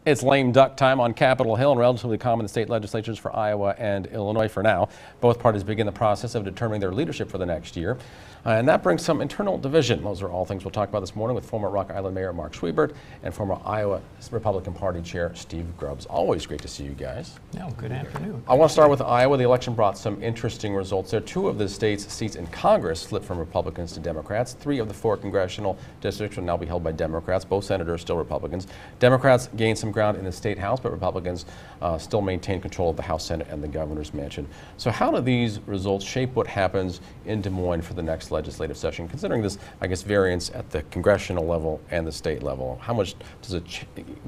It's lame duck time on Capitol Hill and relatively common in state legislatures for Iowa and Illinois for now. Both parties begin the process of determining their leadership for the next year. And that brings some internal division. Those are all things we'll talk about this morning with former Rock Island Mayor Mark Schwiebert and former Iowa Republican Party Chair Steve Grubbs. Always great to see you guys. Yeah, good afternoon. I want to start with Iowa. The election brought some interesting results there. 2 of the state's seats in Congress flipped from Republicans to Democrats. 3 of the 4 congressional districts will now be held by Democrats. Both senators still Republicans. Democrats gained some ground in the state House, but Republicans still maintain control of the House, Senate, and the governor's mansion. So how do these results shape what happens in Des Moines for the next legislative session, considering this, I guess, variance at the congressional level and the state level? How much does it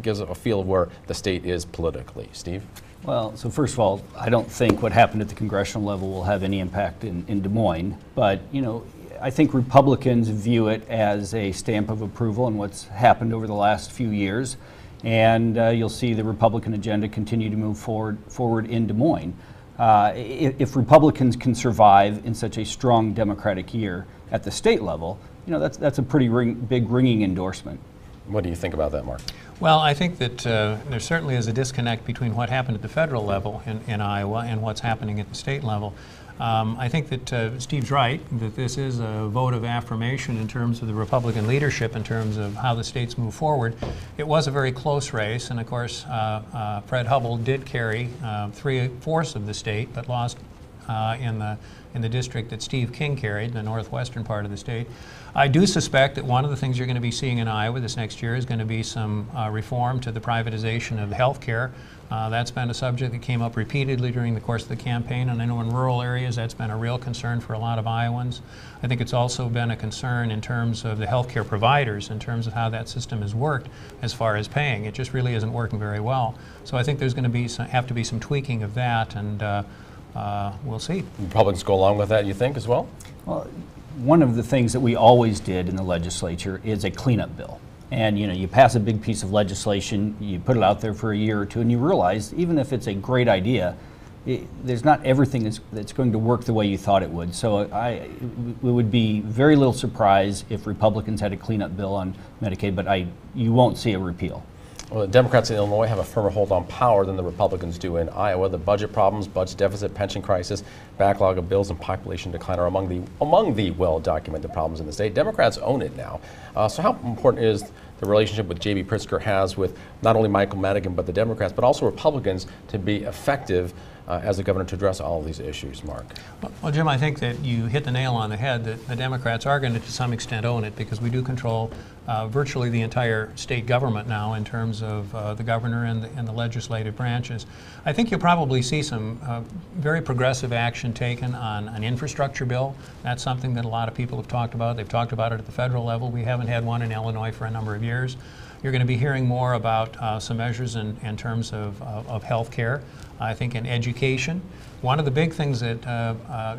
give us a feel of where the state is politically? Steve? Well, so first of all, I don't think what happened at the congressional level will have any impact in Des Moines, but, you know, I think Republicans view it as a stamp of approval on what's happened over the last few years, and you'll see the Republican agenda continue to move forward in Des Moines. If Republicans can survive in such a strong Democratic year at the state level, you know, that's a pretty big ringing endorsement. What do you think about that, Mark? Well, I think that there certainly is a disconnect between what happened at the federal level in Iowa and what's happening at the state level. I think that Steve's right, that this is a vote of affirmation in terms of the Republican leadership, in terms of how the states move forward. It was a very close race, and of course, Fred Hubbell did carry 3/4 of the state, but lost in the district that Steve King carried, the northwestern part of the state. I do suspect that one of the things you're going to be seeing in Iowa this next year is going to be some reform to the privatization of health care. That's been a subject that came up repeatedly during the course of the campaign, and I know in rural areas that's been a real concern for a lot of Iowans. I think it's also been a concern in terms of the healthcare providers, in terms of how that system has worked as far as paying. It just really isn't working very well. So I think there's going to have to be some tweaking of that, and we'll see. Republicans go along with that, you think, as well? Well, one of the things that we always did in the legislature is a cleanup bill. And you know, you pass a big piece of legislation, you put it out there for a year or two, and you realize even if it's a great idea, there's not everything that's going to work the way you thought it would. So it would be very little surprise if Republicans had a cleanup bill on Medicaid, but you won't see a repeal. Well, the Democrats in Illinois have a firmer hold on power than the Republicans do in Iowa. The budget problems, budget deficit, pension crisis, backlog of bills, and population decline are among the well-documented problems in the state. Democrats own it now. So how important is the relationship with J.B. Pritzker has with not only Michael Madigan but the Democrats, but also Republicans, to be effective as a governor to address all of these issues, Mark? Well, Jim, I think that you hit the nail on the head, that the Democrats are going to some extent own it, because we do control virtually the entire state government now in terms of the governor and the legislative branches. I think you'll probably see some very progressive action taken on an infrastructure bill. That's something that a lot of people have talked about. They've talked about it at the federal level. We haven't had one in Illinois for a number of years. You're going to be hearing more about some measures in terms of health care. I think in education. One of the big things that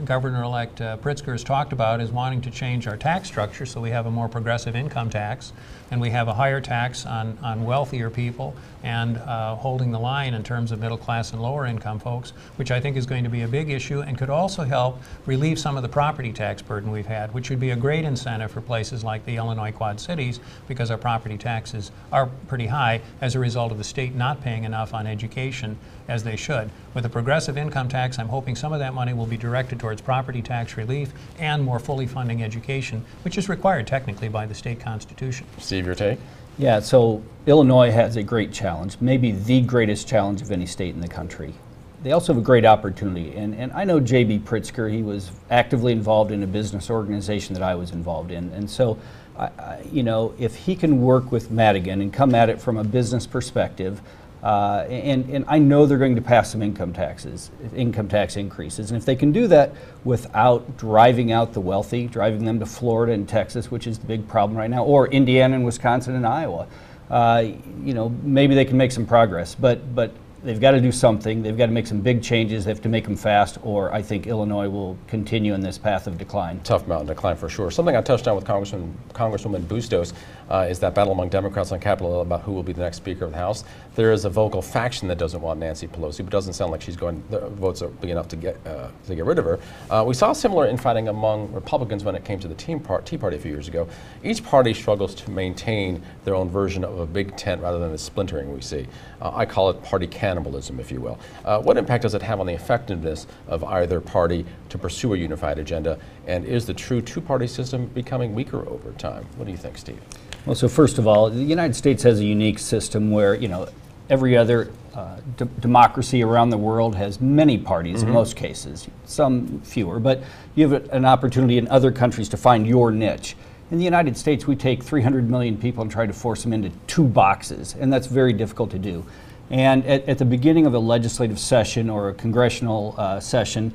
Governor-elect Pritzker has talked about is wanting to change our tax structure so we have a more progressive income tax, and we have a higher tax on wealthier people, and holding the line in terms of middle class and lower income folks, which I think is going to be a big issue and could also help relieve some of the property tax burden we've had, which would be a great incentive for places like the Illinois Quad Cities, because our property taxes are pretty high as a result of the state not paying enough on education as they should. With a progressive income tax, I'm hoping some of that money will be directed towards property tax relief and more fully funding education, which is required technically by the state constitution. Steve, your take? Yeah, so Illinois has a great challenge, maybe the greatest challenge of any state in the country. They also have a great opportunity, and I know J.B. Pritzker. He was actively involved in a business organization that I was involved in, and so you know, if he can work with Madigan and come at it from a business perspective, and I know they're going to pass some income tax increases. And if they can do that without driving out the wealthy, driving them to Florida and Texas, which is the big problem right now, or Indiana and Wisconsin and Iowa, you know, maybe they can make some progress. But they've got to do something. They've got to make some big changes. They have to make them fast, or I think Illinois will continue in this path of decline. Tough mountain to climb for sure. Something I touched on with Congresswoman Bustos is that battle among Democrats on Capitol Hill about who will be the next Speaker of the House. There is a vocal faction that doesn't want Nancy Pelosi, but doesn't sound like she's going. The votes are big enough to get rid of her. We saw similar infighting among Republicans when it came to the Tea Party a few years ago. Each party struggles to maintain their own version of a big tent rather than the splintering we see. I call it party cannibalism, if you will. What impact does it have on the effectiveness of either party to pursue a unified agenda? And is the true two-party system becoming weaker over time? What do you think, Steve? Well, so first of all, the United States has a unique system where, every other democracy around the world has many parties in most cases, some fewer, but you have an opportunity in other countries to find your niche. In the United States, we take 300 million people and try to force them into 2 boxes, and that's very difficult to do. And at the beginning of a legislative session or a congressional session,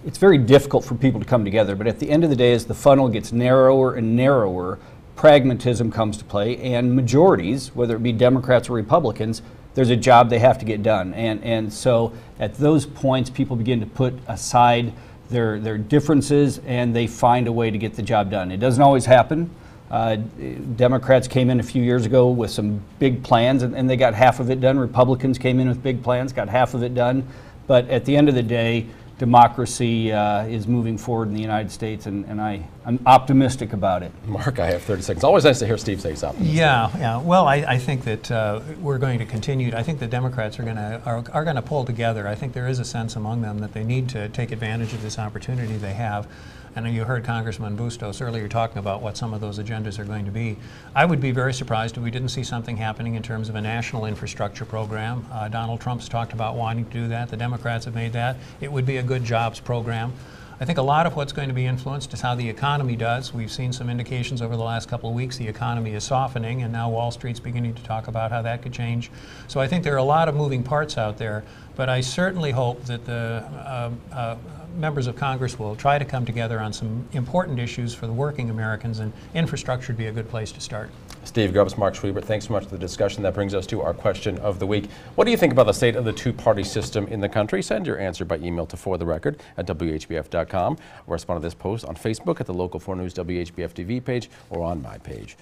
it's very difficult for people to come together, but at the end of the day, as the funnel gets narrower and narrower, pragmatism comes to play, and majorities, whether it be Democrats or Republicans, there's a job they have to get done. And so at those points, people begin to put aside their differences, and they find a way to get the job done. It doesn't always happen. Democrats came in a few years ago with some big plans, and they got half of it done. Republicans came in with big plans, got half of it done. But at the end of the day, democracy is moving forward in the United States, and I'm optimistic about it. Mark, I have 30 seconds. Always nice to hear Steve say he's optimistic. Yeah. Well, I think that we're going to continue. I think the Democrats are going to pull together. I think there is a sense among them that they need to take advantage of this opportunity they have. And you heard Congressman Bustos earlier talking about what some of those agendas are going to be. I would be very surprised if we didn't see something happening in terms of a national infrastructure program. Donald Trump's talked about wanting to do that. The Democrats have made that. It would be a good jobs program. I think a lot of what's going to be influenced is how the economy does. We've seen some indications over the last couple of weeks the economy is softening, and now Wall Street's beginning to talk about how that could change. So I think there are a lot of moving parts out there, but I certainly hope that the members of Congress will try to come together on some important issues for the working Americans, and infrastructure would be a good place to start. Steve Grubbs, Mark Schwiebert, thanks so much for the discussion. That brings us to our question of the week. What do you think about the state of the two-party system in the country? Send your answer by email to fortherecord@whbf.com, or respond to this post on Facebook at the Local 4 News WHBF TV page or on my page.